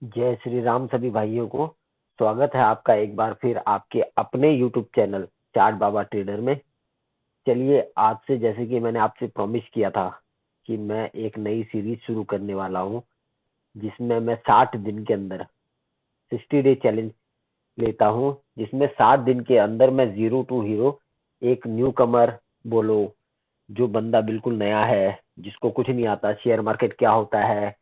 जय श्री राम सभी भाइयों को। स्वागत है आपका एक बार फिर आपके अपने YouTube चैनल चार्ट बाबा ट्रेडर में। चलिए, आज से जैसे कि मैंने आपसे प्रॉमिस किया था कि मैं एक नई सीरीज शुरू करने वाला हूं, जिसमें मैं 60 दिन के अंदर 60 डे चैलेंज लेता हूं, जिसमें 60 दिन के अंदर मैं जीरो टू हीरो, एक न्यू कमर बोलो, जो बंदा बिल्कुल नया है, जिसको कुछ नहीं आता, शेयर मार्केट क्या होता है,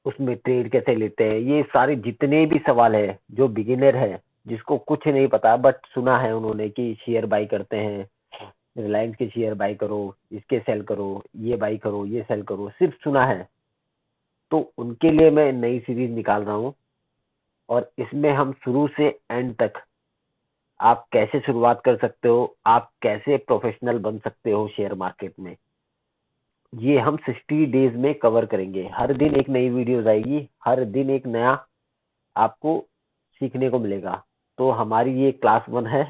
उसमें ट्रेड कैसे लेते हैं, ये सारे जितने भी सवाल है, जो बिगिनर है, जिसको कुछ नहीं पता बट सुना है उन्होंने कि शेयर बाई करते हैं, रिलायंस के शेयर बाई करो, इसके सेल करो, ये बाई करो, ये सेल करो, सिर्फ सुना है। तो उनके लिए मैं नई सीरीज निकाल रहा हूँ, और इसमें हम शुरू से एंड तक आप कैसे शुरुआत कर सकते हो, आप कैसे प्रोफेशनल बन सकते हो शेयर मार्केट में, ये हम 60 डेज में कवर करेंगे। हर दिन एक नई वीडियोस आएगी, हर दिन एक नया आपको सीखने को मिलेगा। तो हमारी ये क्लास 1 है,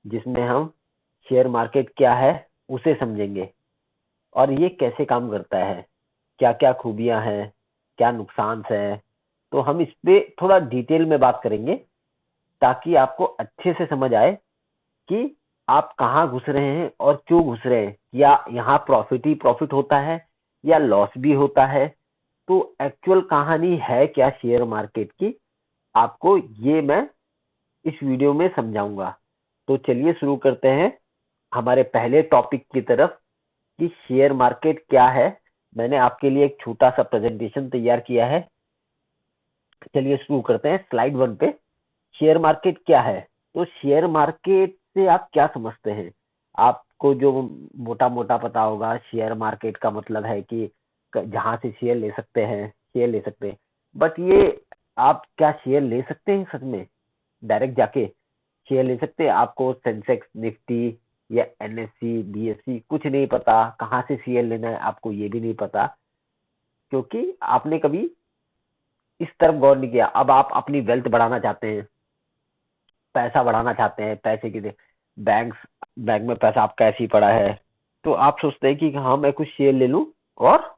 जिसमें हम शेयर मार्केट क्या है उसे समझेंगे, और ये कैसे काम करता है, क्या क्या खूबियां हैं, क्या नुकसान है। तो हम इस पे थोड़ा डिटेल में बात करेंगे, ताकि आपको अच्छे से समझ आए कि आप कहाँ घुस रहे हैं और क्यों घुस रहे हैं, या यहाँ प्रॉफिट ही प्रॉफिट होता है या लॉस भी होता है। तो एक्चुअल कहानी है क्या शेयर मार्केट की, आपको ये मैं इस वीडियो में समझाऊंगा। तो चलिए शुरू करते हैं हमारे पहले टॉपिक की तरफ, कि शेयर मार्केट क्या है। मैंने आपके लिए एक छोटा सा प्रेजेंटेशन तैयार किया है। चलिए शुरू करते हैं स्लाइड 1 पे। शेयर मार्केट क्या है? तो शेयर मार्केट से आप क्या समझते हैं? आपको जो मोटा मोटा पता होगा, शेयर मार्केट का मतलब है कि जहां से शेयर ले सकते हैं, शेयर ले सकते हैं। बट ये, आप क्या शेयर ले सकते हैं सच में? डायरेक्ट जाके शेयर ले सकते हैं? आपको सेंसेक्स, निफ्टी या एनएससी, बीएससी कुछ नहीं पता, कहाँ से शेयर लेना है आपको ये भी नहीं पता, क्योंकि आपने कभी इस तरफ गौर नहीं किया। अब आप अपनी वेल्थ बढ़ाना चाहते हैं, पैसा बढ़ाना चाहते हैं, पैसे की बैंक बैंक में पैसा आपका ऐसे ही पड़ा है, तो आप सोचते हैं कि हाँ मैं कुछ शेयर ले लूं, और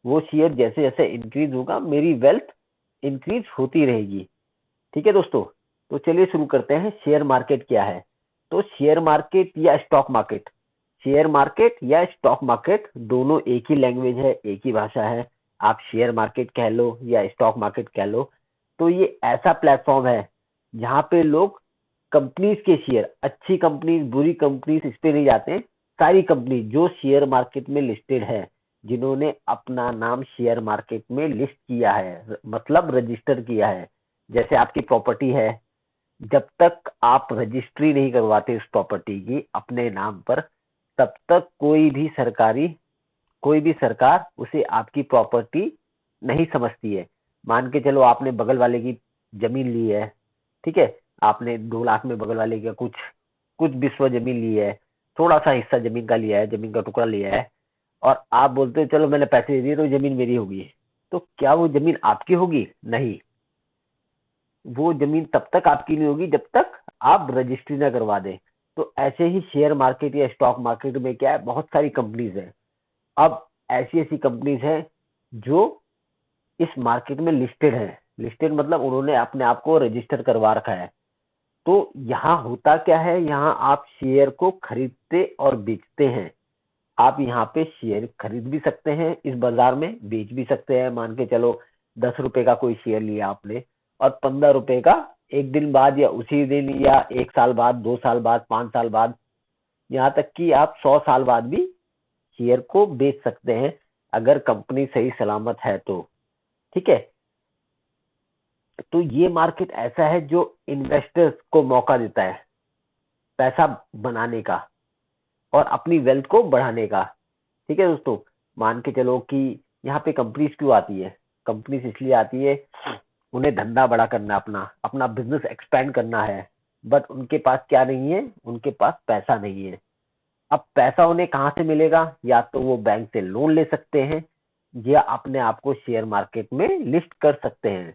वो शेयर जैसे जैसे इंक्रीज होगा मेरी वेल्थ इंक्रीज होती रहेगी। ठीक है दोस्तों। तो चलिए शुरू करते हैं, शेयर मार्केट क्या है। तो शेयर मार्केट या स्टॉक मार्केट, शेयर मार्केट या स्टॉक मार्केट दोनों एक ही लैंग्वेज है, एक ही भाषा है। आप शेयर मार्केट कह लो या स्टॉक मार्केट कह लो, तो ये ऐसा प्लेटफॉर्म है जहाँ पे लोग कंपनीज के शेयर, अच्छी कंपनीज, बुरी कंपनीज, इस पे नहीं जाते हैं। सारी कंपनी जो शेयर मार्केट में लिस्टेड है, जिन्होंने अपना नाम शेयर मार्केट में लिस्ट किया है, मतलब रजिस्टर किया है। जैसे आपकी प्रॉपर्टी है, जब तक आप रजिस्ट्री नहीं करवाते उस प्रॉपर्टी की अपने नाम पर, तब तक कोई भी सरकार उसे आपकी प्रॉपर्टी नहीं समझती है। मान के चलो आपने बगल वाले की जमीन ली है, ठीक है, आपने 2 लाख में बगल वाले का कुछ कुछ बिस्वा जमीन ली है, थोड़ा सा हिस्सा जमीन का लिया है, जमीन का टुकड़ा लिया है, और आप बोलते हो चलो मैंने पैसे दे दिए तो जमीन मेरी होगी। तो क्या वो जमीन आपकी होगी? नहीं, वो जमीन तब तक आपकी नहीं होगी जब तक आप रजिस्ट्री ना करवा दें। तो ऐसे ही शेयर मार्केट या स्टॉक मार्केट में क्या है, बहुत सारी कंपनीज है। अब ऐसी ऐसी कंपनीज हैं जो इस मार्केट में लिस्टेड है। लिस्टेड मतलब उन्होंने अपने आप को रजिस्टर करवा रखा है। तो यहाँ होता क्या है, यहाँ आप शेयर को खरीदते और बेचते हैं। आप यहाँ पे शेयर खरीद भी सकते हैं, इस बाजार में बेच भी सकते हैं। मान के चलो 10 रुपए का कोई शेयर लिया आपने, और 15 रुपए का एक दिन बाद या उसी दिन या 1 साल बाद, 2 साल बाद, 5 साल बाद, यहाँ तक कि आप 100 साल बाद भी शेयर को बेच सकते हैं, अगर कंपनी सही सलामत है तो। ठीक है। तो ये मार्केट ऐसा है जो इन्वेस्टर्स को मौका देता है पैसा बनाने का और अपनी वेल्थ को बढ़ाने का। ठीक है दोस्तों। मान के चलो कि यहाँ पे कंपनीज क्यों आती है? कंपनीज इसलिए आती है, उन्हें धंधा बड़ा करना, अपना अपना बिजनेस एक्सपेंड करना है। बट उनके पास क्या नहीं है? उनके पास पैसा नहीं है। अब पैसा उन्हें कहाँ से मिलेगा? या तो वो बैंक से लोन ले सकते हैं, या अपने आप को शेयर मार्केट में लिस्ट कर सकते हैं।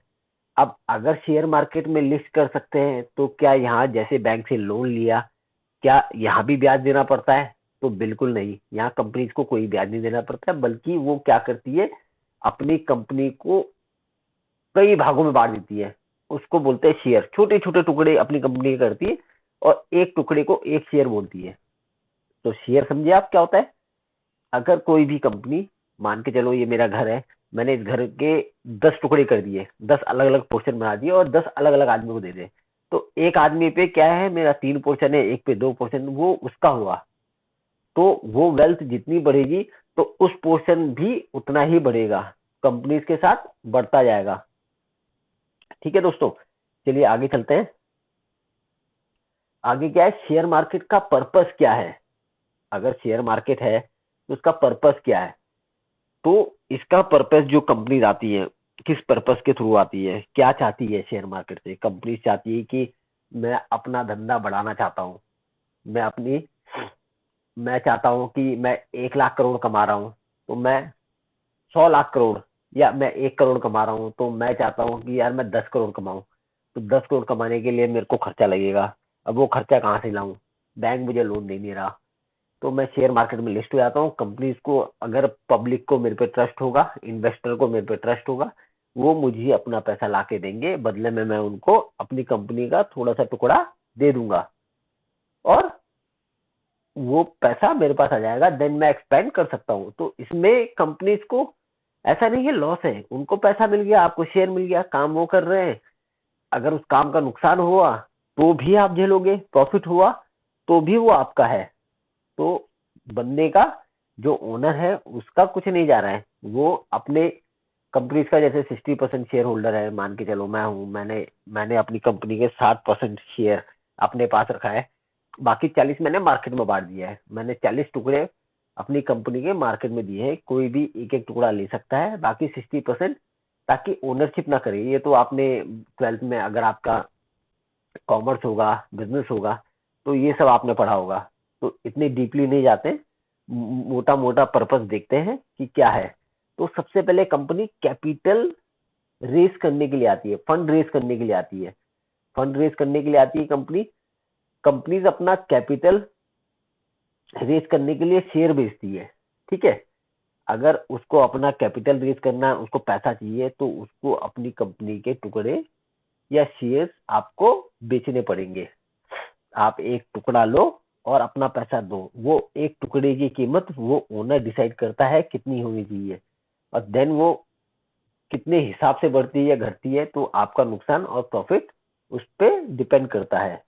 अब अगर शेयर मार्केट में लिस्ट कर सकते हैं, तो क्या यहाँ जैसे बैंक से लोन लिया, क्या यहाँ भी ब्याज देना पड़ता है? तो बिल्कुल नहीं, यहाँ कंपनीज को कोई ब्याज नहीं देना पड़ता है, बल्कि वो क्या करती है, अपनी कंपनी को कई भागों में बांट देती है, उसको बोलते हैं शेयर। छोटे छोटे टुकड़े अपनी कंपनी के करती है और एक टुकड़े को एक शेयर बोलती है। तो शेयर समझे आप क्या होता है? अगर कोई भी कंपनी, मान के चलो ये मेरा घर है, मैंने इस घर के 10 टुकड़े कर दिए, 10 अलग अलग पोर्शन बना दिए और 10 अलग अलग आदमी को दे दे, तो एक आदमी पे क्या है, मेरा 3 पोर्शन है, एक पे 2 पोर्शन, वो उसका हुआ। तो वो वेल्थ जितनी बढ़ेगी तो उस पोर्शन भी उतना ही बढ़ेगा, कंपनीज के साथ बढ़ता जाएगा। ठीक है दोस्तों, चलिए आगे चलते हैं। आगे क्या है, शेयर मार्केट का पर्पस क्या है? अगर शेयर मार्केट है तो उसका पर्पस क्या है? तो इसका पर्पस, जो कंपनी आती है किस पर्पस के थ्रू आती है, क्या चाहती है शेयर मार्केट से? कंपनी चाहती है कि मैं अपना धंधा बढ़ाना चाहता हूँ, मैं मैं चाहता हूँ कि मैं 1 लाख करोड़ कमा रहा हूँ, तो मैं 100 लाख करोड़, या मैं 1 करोड़ कमा रहा हूँ तो मैं चाहता हूँ कि यार मैं 10 करोड़ कमाऊँ। तो 10 करोड़ कमाने के लिए मेरे को खर्चा लगेगा, अब वो खर्चा कहाँ से लाऊं? बैंक मुझे लोन दे नहीं रहा। तो मैं शेयर मार्केट में लिस्ट हो जाता हूँ। कंपनीज को, अगर पब्लिक को मेरे पे ट्रस्ट होगा, इन्वेस्टर को मेरे पे ट्रस्ट होगा, वो मुझे अपना पैसा ला के देंगे, बदले में मैं उनको अपनी कंपनी का थोड़ा सा टुकड़ा दे दूंगा और वो पैसा मेरे पास आ जाएगा, देन मैं एक्सपेंड कर सकता हूँ। तो इसमें कंपनीज को ऐसा नहीं है लॉस है, उनको पैसा मिल गया, आपको शेयर मिल गया, काम वो कर रहे हैं। अगर उस काम का नुकसान हुआ तो भी आप झेलोगे, प्रॉफिट हुआ तो भी वो आपका है। तो बंदे का, जो ओनर है, उसका कुछ नहीं जा रहा है, वो अपने कंपनी का, जैसे 60% शेयर होल्डर है, मान के चलो मैं हूँ, मैंने अपनी कंपनी के 60% शेयर अपने पास रखा है, बाकी 40 मैंने मार्केट में बांट दिया है। मैंने 40 टुकड़े अपनी कंपनी के मार्केट में दिए हैं, कोई भी एक एक टुकड़ा ले सकता है, बाकी 60%, ताकि ओनरशिप ना करे। ये तो आपने 12th में, अगर आपका कॉमर्स होगा, बिजनेस होगा, तो ये सब आपने पढ़ा होगा। तो इतनी डीपली नहीं जाते, मोटा मोटा पर्पस देखते हैं कि क्या है। तो सबसे पहले कंपनी कैपिटल रेस करने के लिए आती है, फंड रेस करने के लिए आती है। फंड रेस करने के लिए आती है कंपनी। कंपनीज अपना कैपिटल रेस करने के लिए शेयर बेचती है। ठीक है, अगर उसको अपना कैपिटल रेस करना है, उसको पैसा चाहिए, तो उसको अपनी कंपनी के टुकड़े या शेयर्स आपको बेचने पड़ेंगे। आप एक टुकड़ा लो और अपना पैसा दो, वो एक टुकड़े की कीमत वो ओनर डिसाइड करता है कितनी होनी चाहिए, और देन वो कितने हिसाब से बढ़ती है या घटती है, तो आपका नुकसान और प्रॉफिट उस पर डिपेंड करता है।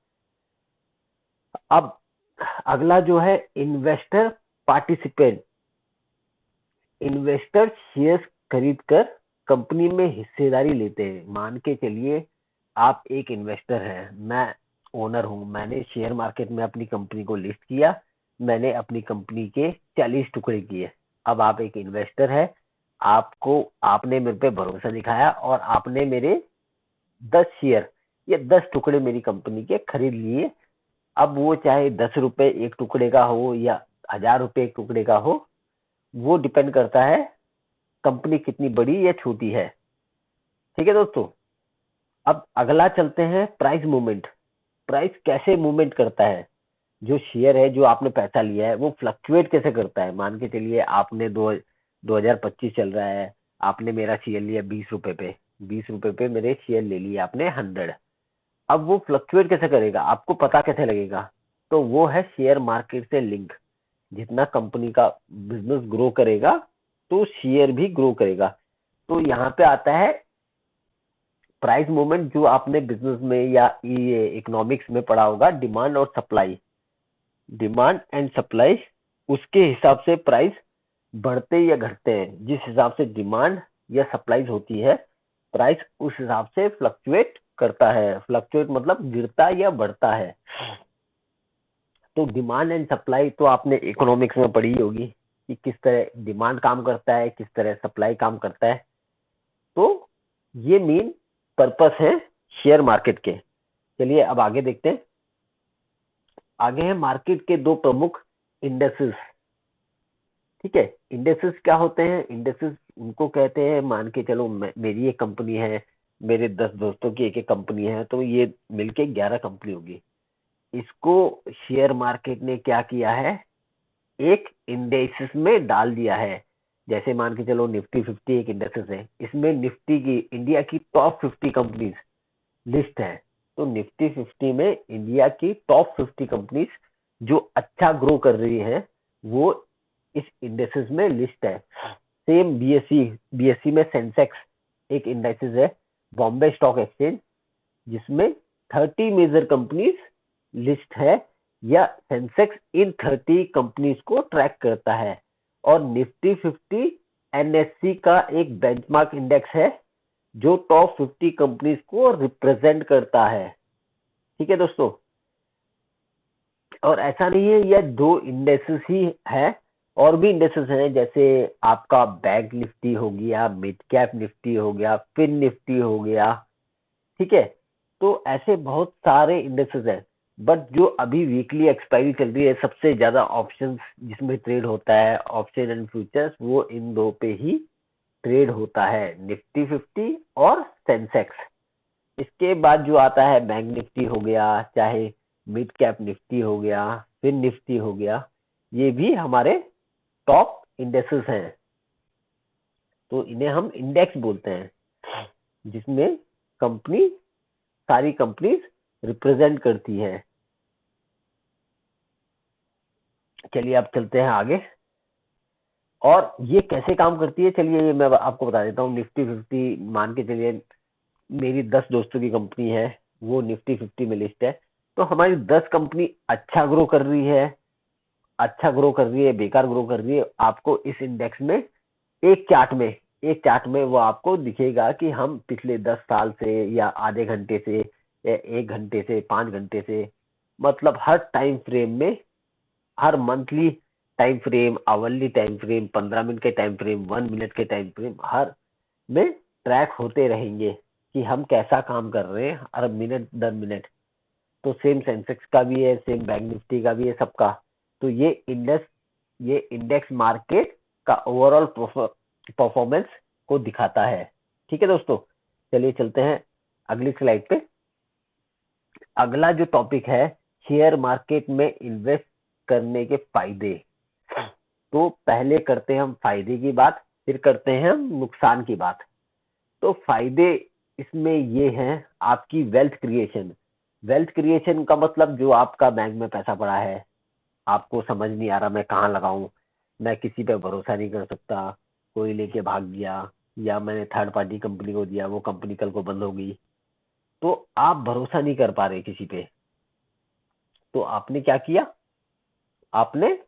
अब अगला जो है, इन्वेस्टर पार्टिसिपेंट। इन्वेस्टर शेयर्स खरीद कर कंपनी में हिस्सेदारी लेते हैं। मान के चलिए आप एक इन्वेस्टर हैं, मैं ओनर हूं, मैंने शेयर मार्केट में अपनी कंपनी को लिस्ट किया, मैंने अपनी कंपनी के 40 टुकड़े किए। अब आप एक इन्वेस्टर है, आपने मेरे पे भरोसा दिखाया और आपने मेरे 10 शेयर या 10 टुकड़े मेरी कंपनी के खरीद लिए। अब वो चाहे 10 रुपए एक टुकड़े का हो या 1000 रुपए एक टुकड़े का हो, वो डिपेंड करता है कंपनी कितनी बड़ी या छोटी है। ठीक है दोस्तों, अब अगला चलते हैं, प्राइस मूवमेंट। प्राइस कैसे मूवमेंट करता है? जो शेयर है, जो आपने पैसा लिया है, वो फ्लक्चुएट कैसे करता है? मान के चलिए आपने 2025 चल रहा है, आपने मेरा शेयर लिया 20 रुपए पे, 20 रुपए पे मेरे शेयर ले लिए आपने 100। अब वो फ्लक्चुएट कैसे करेगा, आपको पता कैसे लगेगा? तो वो है शेयर मार्केट से लिंक। जितना कंपनी का बिजनेस ग्रो करेगा तो शेयर भी ग्रो करेगा। तो यहाँ पे आता है प्राइस मूवमेंट, जो आपने बिजनेस में या ये इकोनॉमिक्स में पढ़ा होगा, डिमांड और सप्लाई। डिमांड एंड सप्लाई, उसके हिसाब से प्राइस बढ़ते या घटते हैं। जिस हिसाब से डिमांड या सप्लाई होती है, प्राइस उस हिसाब से फ्लक्चुएट करता है। फ्लक्चुएट मतलब गिरता या बढ़ता है। तो डिमांड एंड सप्लाई तो आपने इकोनॉमिक्स में पढ़ी होगी कि किस तरह डिमांड काम करता है, किस तरह सप्लाई काम करता है। तो ये मेन पर्पस है शेयर मार्केट के। चलिए अब आगे देखते हैं। आगे है मार्केट के दो प्रमुख इंडेक्सेस। ठीक है, इंडेक्सेस क्या होते हैं? इंडेक्सेस उनको कहते हैं, मान के चलो मेरी एक कंपनी है, मेरे 10 दोस्तों की एक एक कंपनी है, तो ये मिलके 11 कंपनी होगी। इसको शेयर मार्केट ने क्या किया है, एक इंडेक्सेस में डाल दिया है, जैसे मान के चलो निफ्टी 50 एक इंडेक्सेस है, इसमें निफ्टी की इंडिया की टॉप 50 कंपनीज लिस्ट है। तो निफ्टी 50 में इंडिया की टॉप 50 कंपनीज जो अच्छा ग्रो कर रही है वो इस इंडेक्सेस में लिस्ट है। सेम बीएससी में सेंसेक्स एक इंडेक्सेस है, बॉम्बे स्टॉक एक्सचेंज, जिसमें 30 मेजर कंपनीज लिस्ट है, या सेंसेक्स इन 30 कंपनीज को ट्रैक करता है। और निफ्टी 50 एनएससी का एक बेंचमार्क इंडेक्स है जो टॉप 50 कंपनीज को रिप्रेजेंट करता है। ठीक है दोस्तों, और ऐसा नहीं है यह 2 इंडेक्सेस ही है, और भी इंडेक्सेस हैं, जैसे आपका बैंक निफ्टी हो गया, मिड कैप निफ्टी हो गया, फिन निफ्टी हो गया। ठीक है, तो ऐसे बहुत सारे इंडेक्सेस हैं, बट जो अभी वीकली एक्सपायरी चल रही है, सबसे ज्यादा ऑप्शंस जिसमें ट्रेड होता है, ऑप्शन एंड फ्यूचर्स, वो इन 2 पे ही ट्रेड होता है, निफ्टी 50 और सेंसेक्स। इसके बाद जो आता है बैंक निफ्टी हो गया, चाहे मिड कैप निफ्टी हो गया, फिन निफ्टी हो गया, ये भी हमारे टॉप इंडेक्सेस हैं। तो इन्हें हम इंडेक्स बोलते हैं, जिसमें कंपनी सारी कंपनीज रिप्रेजेंट करती है। चलिए अब चलते हैं आगे, और ये कैसे काम करती है, चलिए ये मैं आपको बता देता हूँ। निफ्टी 50 मान के चलिए मेरी 10 दोस्तों की कंपनी है, वो निफ्टी 50 में लिस्ट है। तो हमारी 10 कंपनी अच्छा ग्रो कर रही है, बेकार ग्रो कर रही है, आपको इस इंडेक्स में एक चार्ट में वो आपको दिखेगा कि हम पिछले 10 साल से, या आधे घंटे से, या 1 घंटे से, 5 घंटे से, मतलब हर टाइम फ्रेम में, हर monthly time frame, hourly time frame, 15 minute के टाइम फ्रेम, 1 मिनट के टाइम फ्रेम, हर में ट्रैक होते रहेंगे कि हम कैसा काम कर रहे हैं हर मिनट दर मिनट। तो सेम सेंसेक्स का भी है, सेम बैंक निफ्टी का भी है, सबका। तो ये इंडेक्स मार्केट का ओवरऑल परफॉर्मेंस को दिखाता है। ठीक है दोस्तों, चलिए चलते हैं अगली स्लाइड पे। अगला जो टॉपिक है, शेयर मार्केट में इन्वेस्ट करने के फायदे। तो पहले करते हैं हम फायदे की बात, फिर करते हैं हम नुकसान की बात। तो फायदे इसमें ये हैं, आपकी वेल्थ क्रिएशन का मतलब, जो आपका बैंक में पैसा पड़ा है, आपको समझ नहीं आ रहा मैं कहाँ लगाऊं, मैं किसी पे भरोसा नहीं कर सकता, कोई लेके भाग गया, या मैंने थर्ड पार्टी कंपनी को दिया, वो कंपनी कल को बंद हो गई, तो आप भरोसा नहीं कर पा रहे किसी पे। तो आपने क्या किया, आपने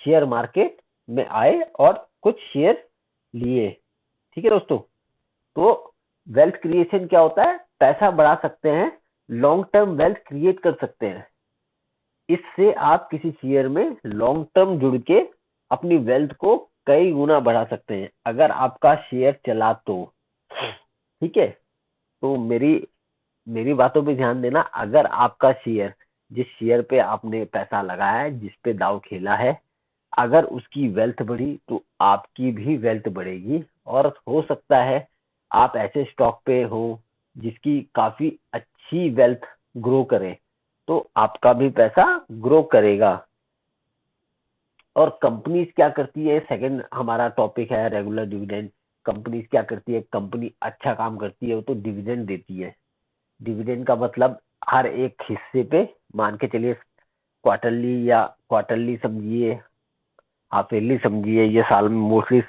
शेयर मार्केट में आए और कुछ शेयर लिए। ठीक है दोस्तों, तो वेल्थ क्रिएशन क्या होता है, पैसा बढ़ा सकते हैं, लॉन्ग टर्म वेल्थ क्रिएट कर सकते हैं। इससे आप किसी शेयर में लॉन्ग टर्म जुड़ के अपनी वेल्थ को कई गुना बढ़ा सकते हैं, अगर आपका शेयर चला तो। ठीक है, तो मेरी बातों पे ध्यान देना। अगर आपका शेयर, जिस शेयर पे आपने पैसा लगाया है, जिस पे दाव खेला है, अगर उसकी वेल्थ बढ़ी तो आपकी भी वेल्थ बढ़ेगी। और हो सकता है आप ऐसे स्टॉक पे हो जिसकी काफी अच्छी वेल्थ ग्रो करे, तो आपका भी पैसा ग्रो करेगा। और कंपनीज क्या करती है, सेकंड हमारा टॉपिक है रेगुलर डिविडेंड। कंपनीज क्या करती है, कंपनी अच्छा काम करती है वो तो डिविडेंड देती है। डिविडेंड का मतलब हर एक हिस्से पे, मान के चलिए क्वार्टरली समझिए, हाफ ईयरली समझिए, ये साल में मोस्टली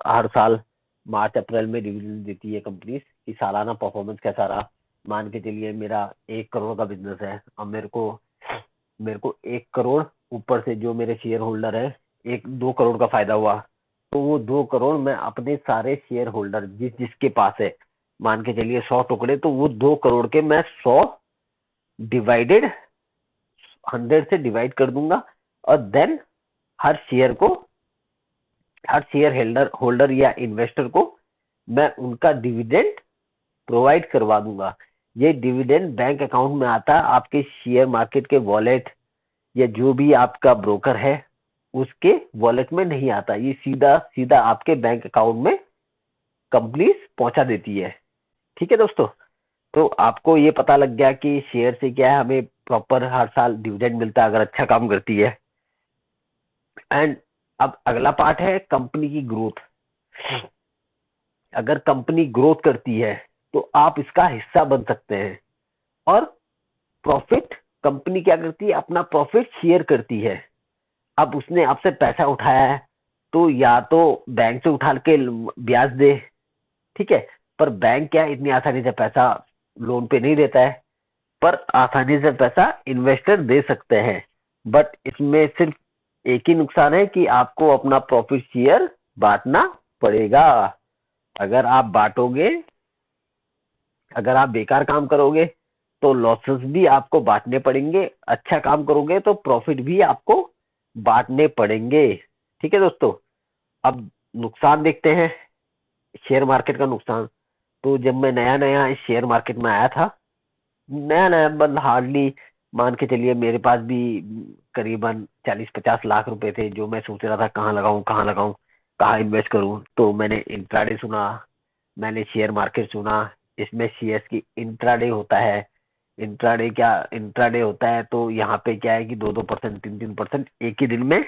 हर साल मार्च अप्रैल में डिविडेंड देती है कंपनी कि सालाना परफॉर्मेंस कैसा रहा। मान के चलिए मेरा 1 करोड़ का बिजनेस है, अब मेरे को 1 करोड़ ऊपर से जो मेरे शेयर होल्डर है, 2 करोड़ का फायदा हुआ, तो वो 2 करोड़ मैं अपने सारे शेयर होल्डर जिसके पास है, मान के चलिए 100 टुकड़े, तो वो 2 करोड़ के मैं 100 डिवाइडेड 100 से डिवाइड कर दूंगा, और देन हर शेयर होल्डर या इन्वेस्टर को मैं उनका डिविडेंड प्रोवाइड करवा दूंगा। ये डिविडेंड बैंक अकाउंट में आता है, आपके शेयर मार्केट के वॉलेट या जो भी आपका ब्रोकर है उसके वॉलेट में नहीं आता, ये सीधा सीधा आपके बैंक अकाउंट में कंपनी पहुंचा देती है। ठीक है दोस्तों, तो आपको ये पता लग गया कि शेयर से क्या है, हमें प्रॉपर हर साल डिविडेंड मिलता है अगर अच्छा काम करती है। एंड अब अगला पार्ट है कंपनी की ग्रोथ। अगर कंपनी ग्रोथ करती है तो आप इसका हिस्सा बन सकते हैं। और प्रॉफिट, कंपनी क्या करती है, अपना प्रॉफिट शेयर करती है। अब उसने आपसे पैसा उठाया है तो या तो बैंक से उठा के ब्याज दे, ठीक है। पर बैंक क्या इतनी आसानी से पैसा लोन पे नहीं देता है, पर आसानी से पैसा इन्वेस्टर दे सकते हैं। बट इसमें सिर्फ एक ही नुकसान है कि आपको अपना प्रॉफिट शेयर बांटना पड़ेगा। अगर आप बांटोगे, अगर आप बेकार काम करोगे तो लॉसेस भी आपको बांटने पड़ेंगे, अच्छा काम करोगे तो प्रॉफिट भी आपको बांटने पड़ेंगे। ठीक है दोस्तों। अब नुकसान देखते हैं, शेयर मार्केट का नुकसान। तो जब मैं नया नया इस शेयर मार्केट में आया था, नया नया मतलब हार्डली मान के चलिए मेरे पास भी करीबन 40-50 लाख रुपए थे, जो मैं सोच रहा था कहाँ लगाऊं कहाँ लगाऊं, कहाँ इन्वेस्ट करूं। तो मैंने इंट्राडे सुना, मैंने शेयर मार्केट सुना। इसमें सीएस की इंट्राडे होता है। इंट्राडे होता है तो यहाँ पे क्या है कि 2-2%, 3-3% एक ही दिन में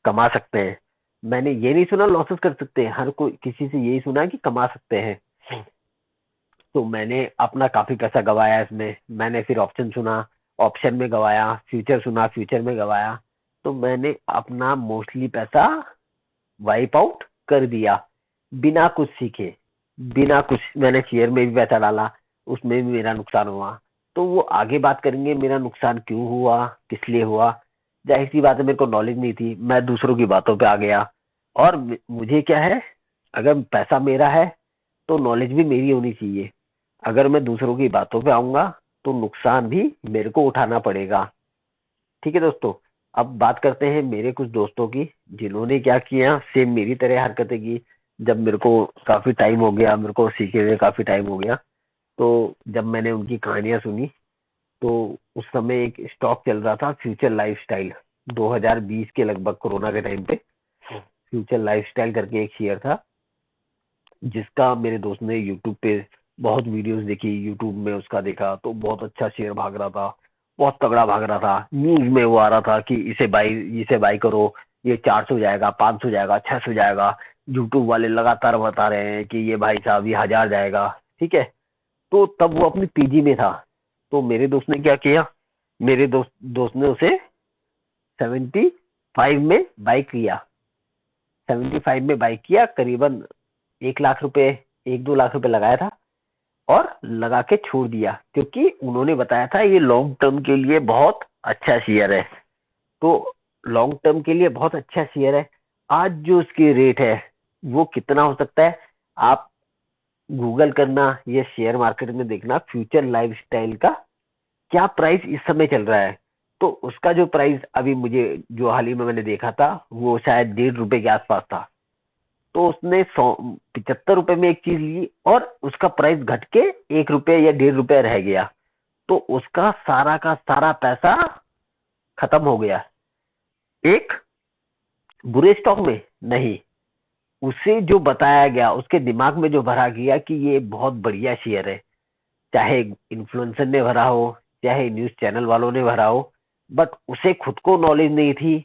कमा सकते हैं। मैंने ये नहीं सुना लॉसेस कर सकते हैं, हर कोई किसी से यही सुना है कि कमा सकते हैं। तो मैंने अपना काफी पैसा गवाया इसमें। मैंने फिर ऑप्शन सुना, ऑप्शन में गवाया, फ्यूचर सुना, फ्यूचर में गवाया। तो मैंने अपना मोस्टली पैसा वाइप आउट कर दिया बिना कुछ सीखे, बिना कुछ। मैंने शेयर में भी पैसा डाला, उसमें भी मेरा नुकसान हुआ। तो वो आगे बात करेंगे मेरा नुकसान क्यों हुआ, किस लिए हुआ। जाहिर सी बात है, मेरे को नॉलेज नहीं थी, मैं दूसरों की बातों पे आ गया। और मुझे क्या है, अगर पैसा मेरा है तो नॉलेज भी मेरी होनी चाहिए। अगर मैं दूसरों की बातों पे आऊंगा तो नुकसान भी मेरे को उठाना पड़ेगा। ठीक है दोस्तों। अब बात करते हैं मेरे कुछ दोस्तों की, जिन्होंने क्या किया, सेम मेरी तरह हरकतें की। जब मेरे को काफी टाइम हो गया, मेरे को सीखे हुए काफी टाइम हो गया, तो जब मैंने उनकी कहानियां सुनी, तो उस समय एक स्टॉक चल रहा था फ्यूचर लाइफस्टाइल, 2020 के लगभग, कोरोना के टाइम पे। फ्यूचर लाइफस्टाइल करके एक शेयर था, जिसका मेरे दोस्त ने यूट्यूब पे बहुत वीडियोस देखी, यूट्यूब में उसका देखा तो बहुत अच्छा शेयर भाग रहा था, बहुत तगड़ा भाग रहा था। न्यूज में वो आ रहा था कि इसे बाई करो, ये 400 जाएगा, 500 जाएगा, 600 जाएगा। यूट्यूब वाले लगातार बता रहे हैं कि ये भाई साहब ये 1000 जाएगा। ठीक है। तो तब वो अपनी पीजी में था। तो मेरे दोस्त ने क्या किया, मेरे दोस्त ने उसे 75 में बाई किया। 75 में बाई किया, करीबन 1 लाख रुपए, 1-2 लाख रुपए लगाया था और लगा के छोड़ दिया, क्योंकि उन्होंने बताया था ये लॉन्ग टर्म के लिए बहुत अच्छा शेयर है। तो लॉन्ग टर्म के लिए बहुत अच्छा शेयर है। आज जो उसकी रेट है वो कितना हो सकता है, आप गूगल करना, ये शेयर मार्केट में देखना फ्यूचर लाइफस्टाइल का क्या प्राइस इस समय चल रहा है। तो उसका जो प्राइस अभी मुझे, जो हाल ही में मैंने देखा था, वो शायद 1.5 रुपए के आसपास था। तो उसने 75 रुपए में एक चीज ली और उसका प्राइस घट के 1 रुपए या 1.5 रुपए रह गया। तो उसका सारा का सारा पैसा खत्म हो गया। एक बुरे स्टॉक में नहीं, उसे जो बताया गया, उसके दिमाग में जो भरा गया कि ये बहुत बढ़िया शेयर है, चाहे इन्फ्लुएंसर ने भरा हो, चाहे न्यूज चैनल वालों ने भरा हो, बट उसे खुद को नॉलेज नहीं थी।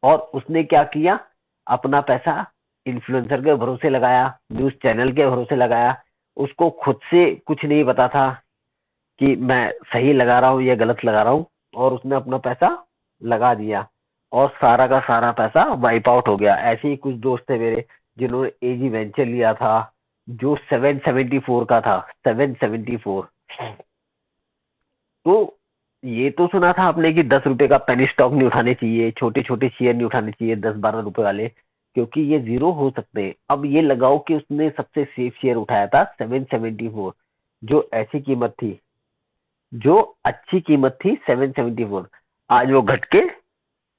और उसने क्या किया, अपना पैसा इन्फ्लुएंसर के भरोसे लगाया, न्यूज चैनल के भरोसे लगाया। उसको खुद से कुछ नहीं पता था कि मैं सही लगा रहा हूँ या गलत लगा रहा हूँ, और उसने अपना पैसा लगा दिया और सारा का सारा पैसा वाइप आउट हो गया। ऐसे ही कुछ दोस्त थे मेरे, जिन्होंने एजी वेंचर लिया था, जो 774 का था, 774। तो ये तो सुना था आपने कि 10 रुपए का पेनी स्टॉक नहीं उठाने चाहिए, छोटे छोटे शेयर नहीं उठाने चाहिए, 10-12 रुपए वाले, क्योंकि ये जीरो हो सकते हैं। अब ये लगाओ कि उसने सबसे सेफ शेयर उठाया था 774, जो ऐसी कीमत थी, जो अच्छी कीमत थी 774। आज वो घट के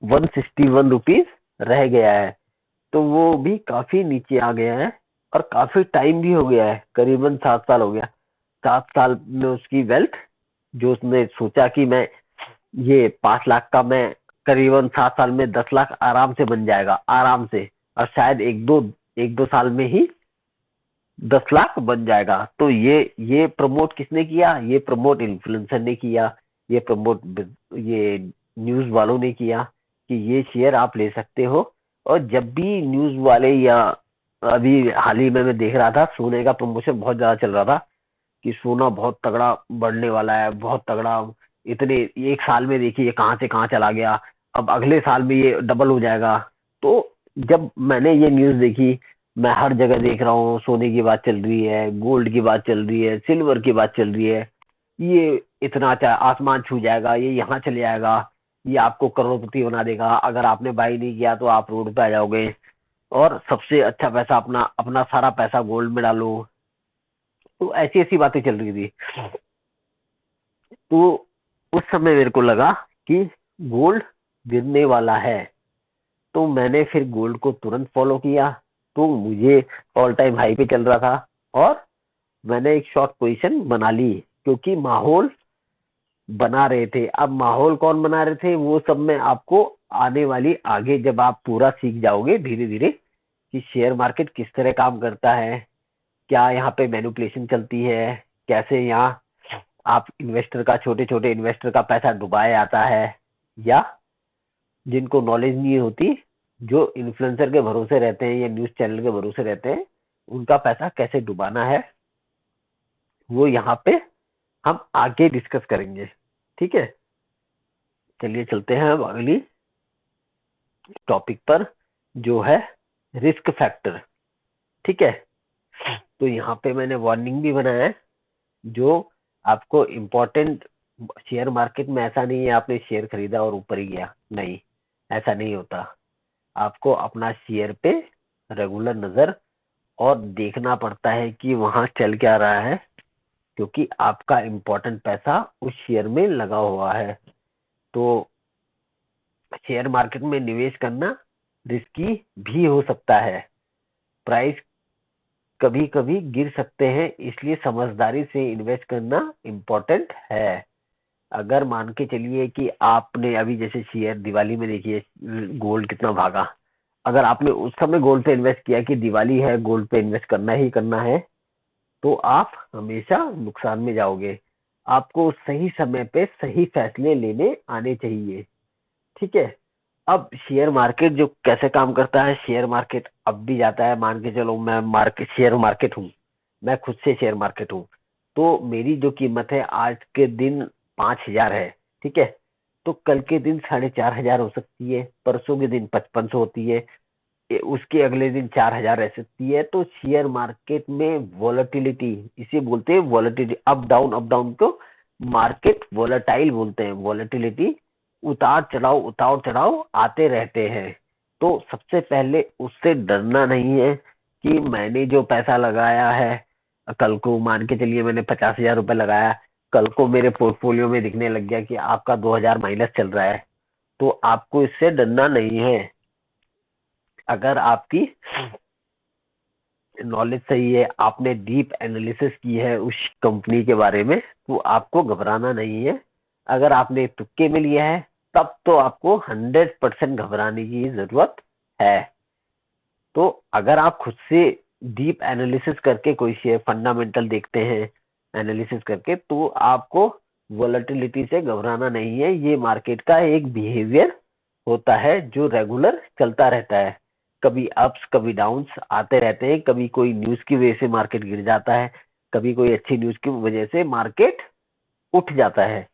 161 रुपीज रह गया है। तो वो भी काफी नीचे आ गया है, और काफी टाइम भी हो गया है, करीबन 7 साल हो गया। 7 साल में उसकी वेल्थ, जो उसने सोचा कि मैं ये 5 लाख का, मैं करीबन 7 साल में 10 लाख आराम से बन जाएगा, आराम से। और शायद एक दो साल में ही 10 लाख बन जाएगा। तो ये प्रमोट किसने किया, ये प्रमोट इन्फ्लुएंसर ने किया, ये प्रमोट ये न्यूज वालों ने किया कि ये शेयर आप ले सकते हो, और जब भी न्यूज वाले या अभी हाल ही में मैं देख रहा था सोने का प्रमोशन बहुत ज्यादा चल रहा था कि सोना बहुत तगड़ा बढ़ने वाला है, बहुत तगड़ा। इतने एक साल में देखिए ये कहाँ से कहाँ चला गया, अब अगले साल में ये डबल हो जाएगा। तो जब मैंने ये न्यूज देखी, मैं हर जगह देख रहा हूँ सोने की बात चल रही है, गोल्ड की बात चल रही है, सिल्वर की बात चल रही है। ये इतना अच्छा आसमान छू जाएगा, ये यहाँ चले जाएगा, ये आपको करोड़पति बना देगा, अगर आपने बाई नहीं किया तो आप रोड पे आ जाओगे। और सबसे अच्छा पैसा अपना अपना सारा पैसा गोल्ड में डालो। तो ऐसी ऐसी बातें चल रही थी। तो उस समय मेरे को लगा कि गोल्ड गिरने वाला है। तो मैंने फिर गोल्ड को तुरंत फॉलो किया। तो मुझे ऑल टाइम हाई पे चल रहा था और मैंने एक शॉर्ट पोजीशन बना ली, क्योंकि माहौल बना रहे थे। अब माहौल कौन बना रहे थे वो सब मैं आपको आने वाली आगे जब आप पूरा सीख जाओगे धीरे धीरे कि शेयर मार्केट किस तरह काम करता है, क्या यहाँ पे मैनिपुलेशन चलती है, कैसे यहाँ आप इन्वेस्टर का छोटे छोटे इन्वेस्टर का पैसा डुबाया जाता है, या जिनको नॉलेज नहीं होती, जो इन्फ्लुएंसर के भरोसे रहते हैं या न्यूज चैनल के भरोसे रहते हैं, उनका पैसा कैसे डुबाना है, वो यहाँ पे हम आगे डिस्कस करेंगे। ठीक है, चलिए चलते हैं अब अगली टॉपिक पर, जो है रिस्क फैक्टर। ठीक है, तो यहाँ पे मैंने वार्निंग भी बनाया है, जो आपको इम्पोर्टेंट। शेयर मार्केट में ऐसा नहीं है आपने शेयर खरीदा और ऊपर ही गया, नहीं, ऐसा नहीं होता। आपको अपना शेयर पे रेगुलर नजर और देखना पड़ता है कि वहां चल क्या रहा है, क्योंकि आपका इम्पोर्टेंट पैसा उस शेयर में लगा हुआ है। तो शेयर मार्केट में निवेश करना रिस्की भी हो सकता है, प्राइस कभी कभी गिर सकते हैं, इसलिए समझदारी से इन्वेस्ट करना इम्पोर्टेंट है। अगर मान के चलिए कि आपने अभी जैसे शेयर दिवाली में देखिए गोल्ड कितना भागा, अगर आपने उस समय गोल्ड पे इन्वेस्ट किया कि दिवाली है गोल्ड पे इन्वेस्ट करना ही करना है, तो आप हमेशा नुकसान में जाओगे। आपको सही समय पे सही फैसले लेने आने चाहिए। ठीक है, अब शेयर मार्केट जो कैसे काम करता है, शेयर मार्केट अब भी जाता है, मान के चलो मैं मार्केट शेयर मार्केट हूँ, मैं खुद से शेयर मार्केट हूँ, तो मेरी जो कीमत है आज के दिन 5,000 है। ठीक है, तो कल के दिन 4,500 हो सकती है, परसों के दिन 5500 होती है, उसके अगले दिन 4,000 रह सकती है। तो शेयर मार्केट में वॉलेटिलिटी, इसे बोलते हैं वॉलेटिलिटी, अप डाउन को मार्केट वॉलेटाइल बोलते हैं। वॉलेटिलिटी, उतार चढ़ाव आते रहते हैं। तो सबसे पहले उससे डरना नहीं है कि मैंने जो पैसा लगाया है, कल को मान के चलिए मैंने 50,000 रुपये लगाया, कल को मेरे पोर्टफोलियो में दिखने लग गया कि आपका 2,000 माइनस चल रहा है, तो आपको इससे डरना नहीं है। अगर आपकी नॉलेज सही है, आपने डीप एनालिसिस की है उस कंपनी के बारे में, तो आपको घबराना नहीं है। अगर आपने तुक्के में लिया है तब तो आपको 100% घबराने की जरूरत है। तो अगर आप खुद से डीप एनालिसिस करके कोई शेयर फंडामेंटल देखते हैं एनालिसिस करके, तो आपको वोलेटिलिटी से घबराना नहीं है। ये मार्केट का एक बिहेवियर होता है जो रेगुलर चलता रहता है। कभी अप्स कभी डाउन्स आते रहते हैं, कभी कोई न्यूज की वजह से मार्केट गिर जाता है, कभी कोई अच्छी न्यूज की वजह से मार्केट उठ जाता है।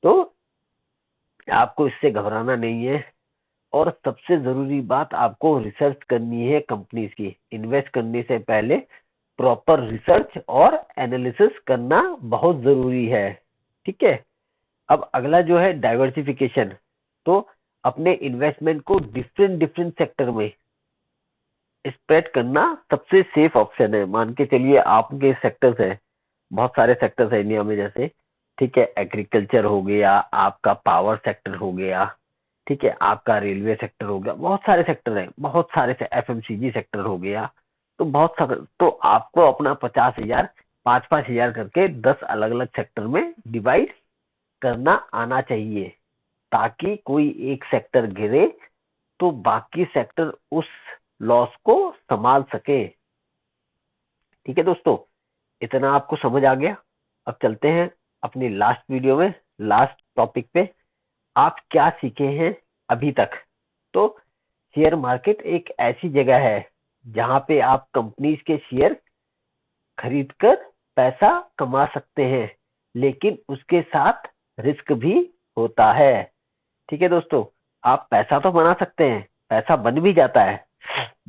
तो आपको इससे घबराना नहीं है। और सबसे जरूरी बात, आपको रिसर्च करनी है कंपनीज की। इन्वेस्ट करने से पहले प्रॉपर रिसर्च और एनालिसिस करना बहुत जरूरी है। ठीक है, अब अगला जो है डाइवर्सिफिकेशन। तो अपने इन्वेस्टमेंट को डिफरेंट डिफरेंट सेक्टर में स्प्रेड करना सबसे सेफ ऑप्शन है। मान के चलिए आपके सेक्टर्स है, बहुत सारे सेक्टर्स है इंडिया में, जैसे ठीक है एग्रीकल्चर हो गया, आपका पावर सेक्टर हो गया, ठीक है आपका रेलवे सेक्टर हो गया, बहुत सारे सेक्टर है, बहुत सारे एफएमसीजी सेक्टर हो गया। तो बहुत सारे, तो आपको अपना 50,000 5-5 हजार करके 10 अलग अलग सेक्टर में डिवाइड करना आना चाहिए, ताकि कोई एक सेक्टर गिरे तो बाकी सेक्टर उस लॉस को संभाल सके। ठीक है दोस्तों, इतना आपको समझ आ गया। अब चलते हैं अपनी लास्ट वीडियो में, लास्ट टॉपिक पे। आप क्या सीखे हैं अभी तक? तो शेयर मार्केट एक ऐसी जगह है जहां पे आप कंपनीज के शेयर खरीदकर पैसा कमा सकते हैं, लेकिन उसके साथ रिस्क भी होता है। ठीक है दोस्तों, आप पैसा तो बना सकते हैं, पैसा बन भी जाता है,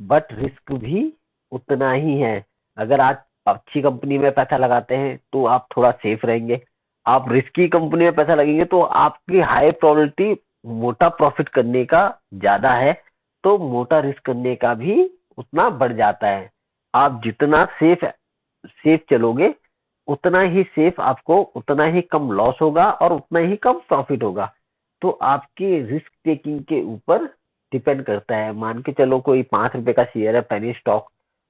बट रिस्क भी उतना ही है। अगर आप अच्छी कंपनी में पैसा लगाते हैं तो आप थोड़ा सेफ रहेंगे। आप रिस्की कंपनी में पैसा लगेंगे तो आपकी हाई प्रोबेबिलिटी मोटा प्रॉफिट करने का ज्यादा है, तो मोटा रिस्क करने का भी उतना बढ़ जाता है। आप जितना सेफ सेफ चलोगे, उतना ही सेफ आपको उतना ही कम लॉस होगा और उतना ही कम प्रॉफिट होगा। तो आपके रिस्क टेकिंग के ऊपर डिपेंड करता है। मान के चलो कोई 5 रुपए का शेयर है पेनी स्टॉक,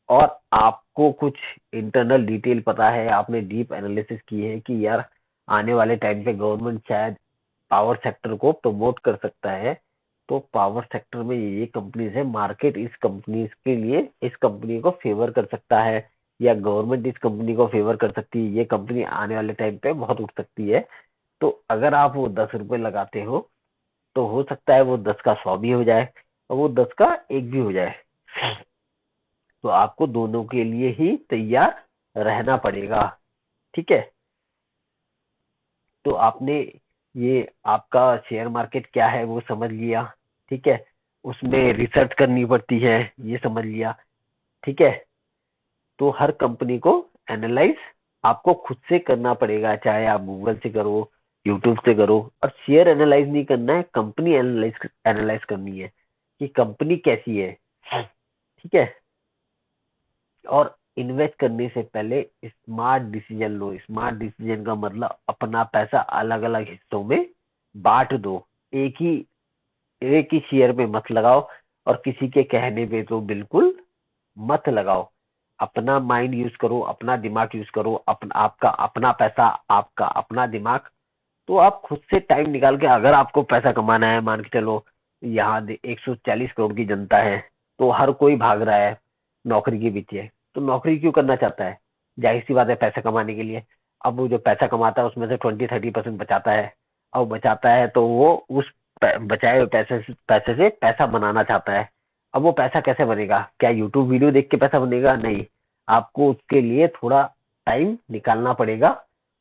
और आपको कुछ इंटरनल डिटेल पता है, आपने डीप एनालिसिस की है कि यार आने वाले टाइम पे गवर्नमेंट शायद पावर सेक्टर को प्रमोट कर सकता है, तो पावर सेक्टर में ये कंपनीज है, मार्केट इस कंपनीज के लिए इस कंपनी को फेवर कर सकता है, या गवर्नमेंट इस कंपनी को फेवर कर सकती है, ये कंपनी आने वाले टाइम पे बहुत उठ सकती है। तो अगर आप वो 10 रुपए लगाते हो तो हो सकता है वो 10 का 100 भी हो जाए और वो 10 का 1 भी हो जाए। तो आपको दोनों के लिए ही तैयार रहना पड़ेगा। ठीक है, तो आपने ये आपका शेयर मार्केट क्या है वो समझ लिया। ठीक है, उसमें रिसर्च करनी पड़ती है, ये समझ लिया। ठीक है, तो हर कंपनी को एनालाइज आपको खुद से करना पड़ेगा, चाहे आप गूगल से करो, यूट्यूब से करो। और शेयर एनालाइज नहीं करना है, कंपनी एनालाइज एनालाइज करनी है कि कंपनी कैसी है। ठीक है, और इन्वेस्ट करने से पहले स्मार्ट डिसीजन लो। स्मार्ट डिसीजन का मतलब अपना पैसा अलग अलग हिस्सों में बांट दो। एक ही एक ही शेयर पे मत लगाओ, और किसी के कहने पे तो बिल्कुल मत लगाओ। अपना माइंड यूज करो, अपना दिमाग यूज करो, अपना आपका अपना पैसा, आपका अपना दिमाग। तो आप खुद से टाइम निकाल के, अगर आपको पैसा कमाना है, मान के चलो यहाँ 140 करोड़ की जनता है, तो हर कोई भाग रहा है नौकरी के पीछे। तो नौकरी क्यों करना चाहता है? जाहिर सी बात है, पैसा कमाने के लिए। अब वो जो पैसा कमाता है उसमें से 20-30% बचाता है। अब बचाता है तो वो उस बचाए हुए पैसे से पैसा बनाना चाहता है। अब वो पैसा कैसे बनेगा? क्या यूट्यूब वीडियो देख के पैसा बनेगा? नहीं। आपको उसके लिए थोड़ा टाइम निकालना पड़ेगा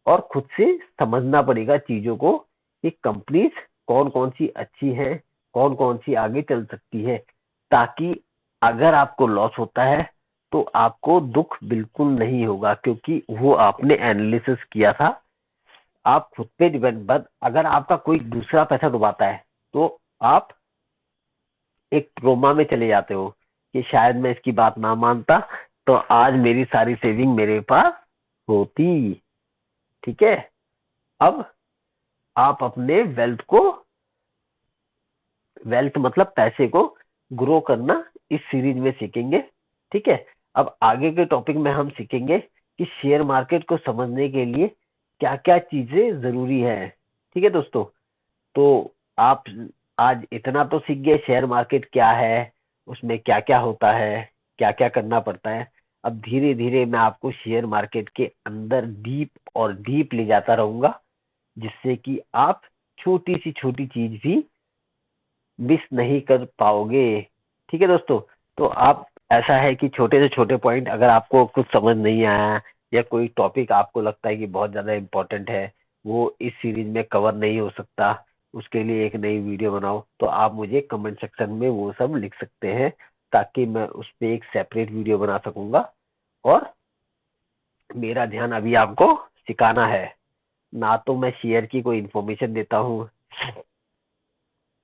और खुद से समझना पड़ेगा चीजों को, कि कंपनीज कौन कौन सी अच्छी है, कौन कौन सी आगे चल सकती है, ताकि अगर आपको लॉस होता है तो आपको दुख बिल्कुल नहीं होगा, क्योंकि वो आपने एनालिसिस किया था। आप खुद पे डिपेंड, बट अगर आपका कोई दूसरा पैसा डुबाता है तो आप एक ट्रोमा में चले जाते हो कि शायद मैं इसकी बात ना मानता तो आज मेरी सारी सेविंग मेरे पास होती। ठीक है, अब आप अपने वेल्थ मतलब पैसे को ग्रो करना इस सीरीज में सीखेंगे। ठीक है, अब आगे के टॉपिक में हम सीखेंगे कि शेयर मार्केट को समझने के लिए क्या क्या चीजें जरूरी है। ठीक है दोस्तों, तो आप आज इतना तो सीख गए शेयर मार्केट क्या है, उसमें क्या क्या होता है, क्या क्या करना पड़ता है। अब धीरे धीरे मैं आपको शेयर मार्केट के अंदर डीप और डीप ले जाता रहूंगा, जिससे कि आप छोटी सी छोटी चीज भी मिस नहीं कर पाओगे। ठीक है दोस्तों, तो आप ऐसा है कि छोटे से छोटे पॉइंट अगर आपको कुछ समझ नहीं आया, या कोई टॉपिक आपको लगता है कि बहुत ज़्यादा इम्पोर्टेंट है, वो इस सीरीज में कवर नहीं हो सकता, उसके लिए एक नई वीडियो बनाओ, तो आप मुझे कमेंट सेक्शन में वो सब लिख सकते हैं, ताकि मैं उस पर एक सेपरेट वीडियो बना सकूंगा। और मेरा ध्यान अभी आपको सिखाना है, ना तो मैं शेयर की कोई इन्फॉर्मेशन देता हूँ,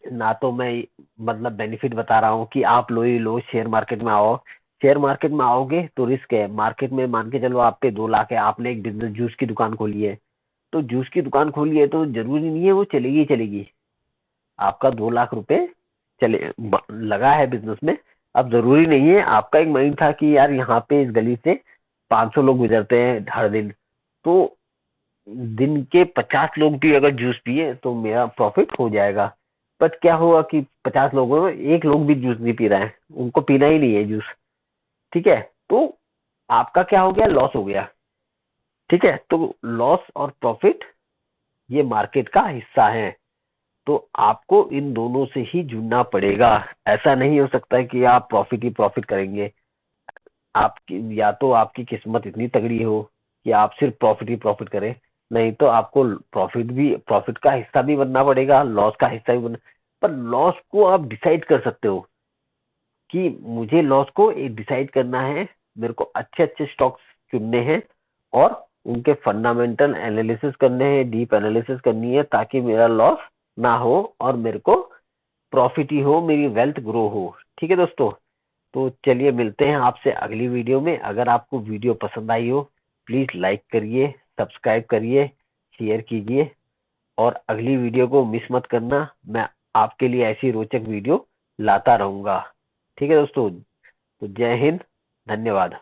ना तो मैं मतलब बेनिफिट बता रहा हूँ कि आप लो ही लो, शेयर मार्केट में आओ। शेयर मार्केट में आओगे तो रिस्क है। मार्केट में मान के चलो आप पे 2 लाख है, आपने एक बिजनेस जूस की दुकान खोली है, तो जूस की दुकान खोली है तो जरूरी नहीं है वो चलेगी ही चलेगी। आपका 2 लाख रुपए लगा है बिजनेस में। अब जरूरी नहीं है, आपका एक माइंड था कि यार यहाँ पे इस गली से 500 लोग गुजरते हैं हर दिन, तो दिन के 50 लोग भी अगर जूस पिए तो मेरा प्रॉफिट हो जाएगा। बट क्या हुआ कि 50 लोगों में एक लोग भी जूस नहीं पी रहा है, उनको पीना ही नहीं है जूस। ठीक है, तो आपका क्या हो गया? लॉस हो गया। ठीक है, तो लॉस और प्रॉफिट ये मार्केट का हिस्सा है। तो आपको इन दोनों से ही जुड़ना पड़ेगा। ऐसा नहीं हो सकता है कि आप प्रॉफिट ही प्रॉफिट करेंगे। आपकी या तो आपकी किस्मत इतनी तगड़ी हो कि आप सिर्फ प्रॉफिट ही प्रॉफिट करें, नहीं तो आपको प्रॉफिट का हिस्सा भी बनना पड़ेगा, लॉस का हिस्सा भी बनना। पर लॉस को आप डिसाइड कर सकते हो कि मुझे लॉस को डिसाइड करना है, मेरे को अच्छे अच्छे स्टॉक्स चुनने हैं और उनके फंडामेंटल एनालिसिस करने हैं, डीप एनालिसिस करनी है, ताकि मेरा लॉस ना हो और मेरे को प्रॉफिट ही हो, मेरी वेल्थ ग्रो हो। ठीक है दोस्तों, तो चलिए मिलते हैं आपसे अगली वीडियो में। अगर आपको वीडियो पसंद आई हो, प्लीज लाइक करिए, सब्सक्राइब करिए, शेयर कीजिए और अगली वीडियो को मिस मत करना। मैं आपके लिए ऐसी रोचक वीडियो लाता रहूंगा। ठीक है दोस्तों, तो जय हिंद, धन्यवाद।